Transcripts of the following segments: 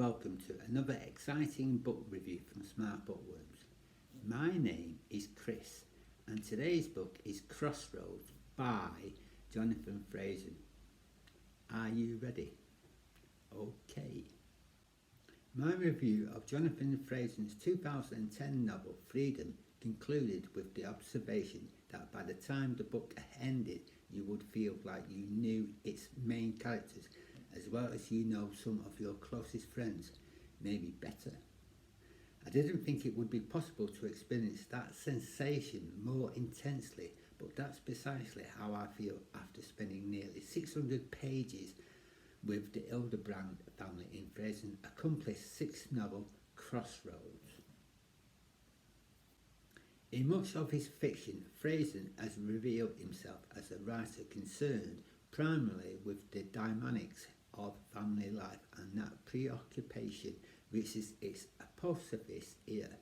welcome to another exciting book review from Smart Bookworms. My name is Chris and today's book is Crossroads by Jonathan Franzen. Are you ready? Okay. My review of Jonathan Franzen's 2010 novel Freedom concluded with the observation that by the time the book ended you would feel like you knew its main characters as well as you know some of your closest friends, maybe better. I didn't think it would be possible to experience that sensation more intensely, but that's precisely how I feel after spending nearly 600 pages with the Hildebrandts family in Franzen's accomplished sixth novel, Crossroads. In much of his fiction, Franzen has revealed himself as a writer concerned primarily with the dynamics of family life, and that preoccupation reaches its apotheosis here.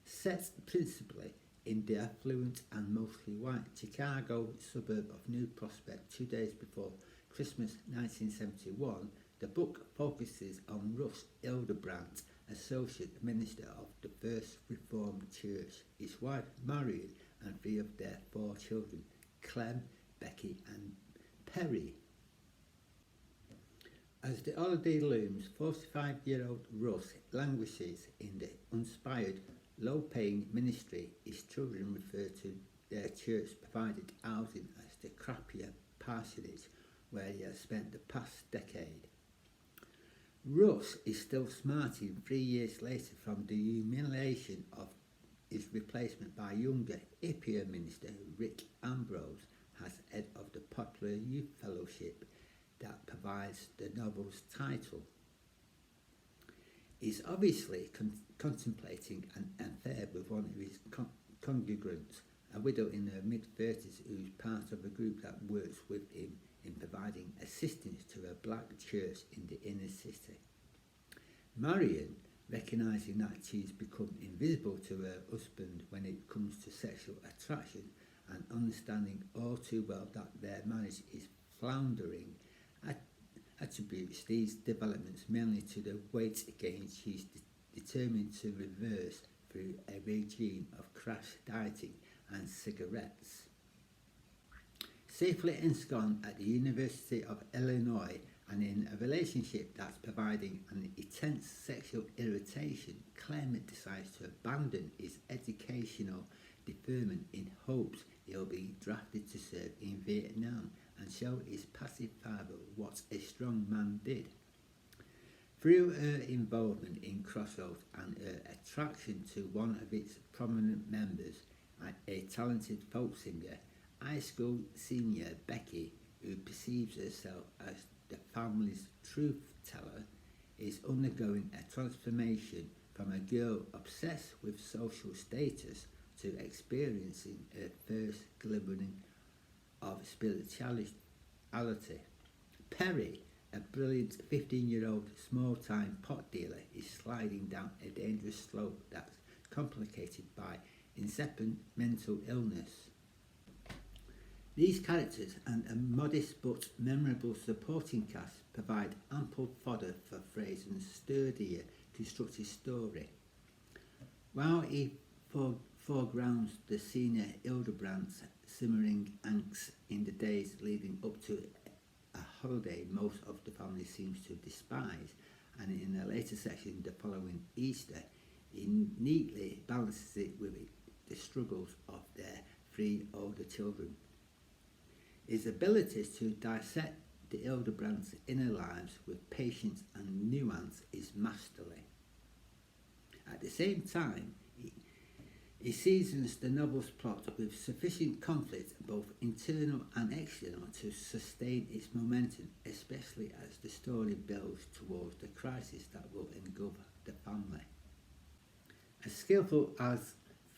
Set principally in the affluent and mostly white Chicago suburb of New Prospect 2 days before Christmas 1971, the book focuses on Russ Hildebrandt, associate minister of the First Reformed Church, his wife Marion, and 3 of their 4 children, Clem, Becky and Perry. As the holiday looms, 45-year-old Russ languishes in the uninspired, low-paying ministry his children refer to their church-provided housing as the crappier parsonage where he has spent the past decade. Russ is still smarting 3 years later from the humiliation of his replacement by younger, hippier minister Rick Ambrose as head of the popular youth fellowship that provides the novel's title. He's obviously contemplating an affair with one of his congregants, a widow in her mid-30s who's part of a group that works with him in providing assistance to a black church in the inner city. Marion, recognising that she's become invisible to her husband when it comes to sexual attraction and understanding all too well that their marriage is floundering, attributes these developments mainly to the weight gain she's determined to reverse through a regime of crash dieting and cigarettes. Safely ensconced at the University of Illinois and in a relationship that's providing an intense sexual irritation, Clem decides to abandon his educational deferment in hopes he'll be drafted to serve in Vietnam and show his passive father what a strong man did. Through her involvement in Crossroads and her attraction to one of its prominent members, a talented folk singer, high school senior Becky, who perceives herself as the family's truth teller, is undergoing a transformation from a girl obsessed with social status to experiencing her first glimmering of spirituality. Perry, a brilliant 15-year-old small-time pot dealer, is sliding down a dangerous slope that's complicated by incipient mental illness. These characters and a modest but memorable supporting cast provide ample fodder for Franzen's sturdier constructed story. While he foregrounds the senior Hildebrandts' simmering angst in the days leading up to a holiday most of the family seems to despise, and in a later section the following Easter, he neatly balances it with the struggles of their 3 older children. His abilities to dissect the Hildebrandts' inner lives with patience and nuance is masterly. At the same time, he seasons the novel's plot with sufficient conflict, both internal and external, to sustain its momentum, especially as the story builds towards the crisis that will engulf the family. As skillful as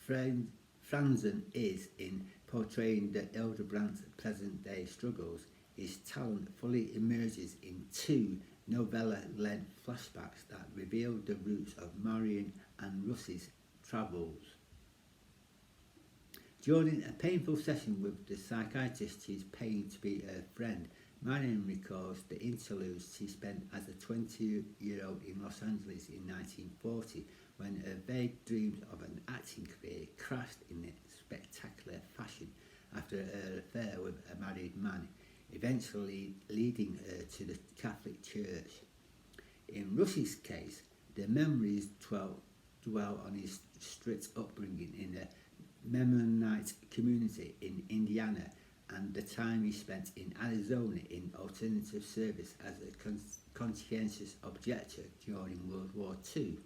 Franzen is in portraying the Hildebrandts' present-day struggles, his talent fully emerges in 2 novella-led flashbacks that reveal the roots of Marion and Russ's travels. During a painful session with the psychiatrist she's paying to be her friend, Marion recalls the interludes she spent as a 20-year-old in Los Angeles in 1940 when her vague dreams of an acting career crashed in a spectacular fashion after her affair with a married man, eventually leading her to the Catholic Church. In Russ's case, the memories dwell on his strict upbringing in a Mennonite community in Indiana and the time he spent in Arizona in alternative service as a conscientious objector during World War II,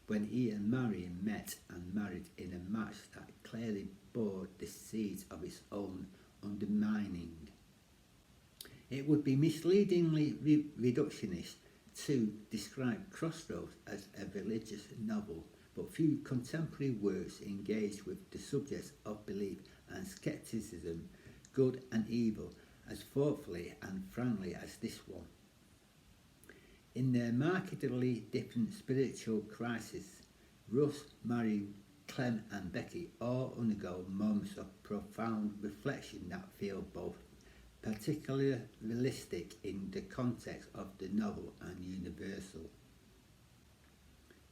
when he and Marion met and married in a match that clearly bore the seeds of its own undermining. It would be misleadingly reductionist to describe Crossroads as a religious novel, but few contemporary works engage with the subjects of belief and skepticism, good and evil, as thoughtfully and frankly as this one. In their markedly different spiritual crises, Russ, Marion, Clem and Becky all undergo moments of profound reflection that feel both particularly realistic in the context of the novel and universal.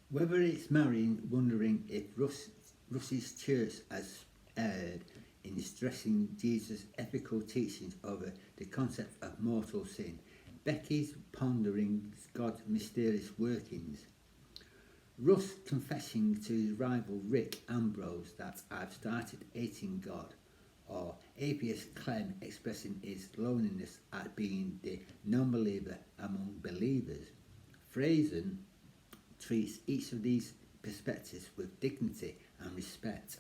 Whether it's Marion wondering if Russ's church has erred in stressing Jesus' ethical teachings over the concept of mortal sin, Becky's pondering God's mysterious workings, Russ confessing to his rival Rick Ambrose that I've started hating God, or atheist Clem expressing his loneliness at being the non-believer among believers. Franzen treats each of these perspectives with dignity and respect.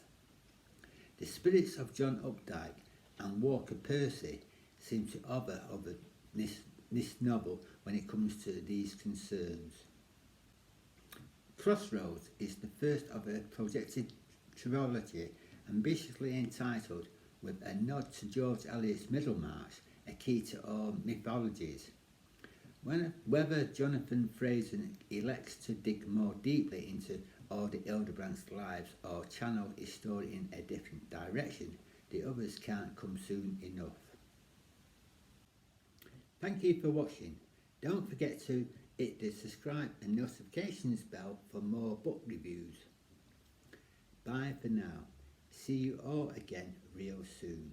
The spirits of John Updike and Walker Percy seem to hover over this novel when it comes to these concerns. Crossroads is the first of a projected trilogy ambitiously entitled, with a nod to George Eliot's Middlemarch, a key to all mythologies. Whether Jonathan Franzen elects to dig more deeply into all the Hildebrandts' lives or channel his story in a different direction, the others can't come soon enough. Thank you for watching. Don't forget to hit the subscribe and notifications bell for more book reviews. Bye for now. See you all again real soon.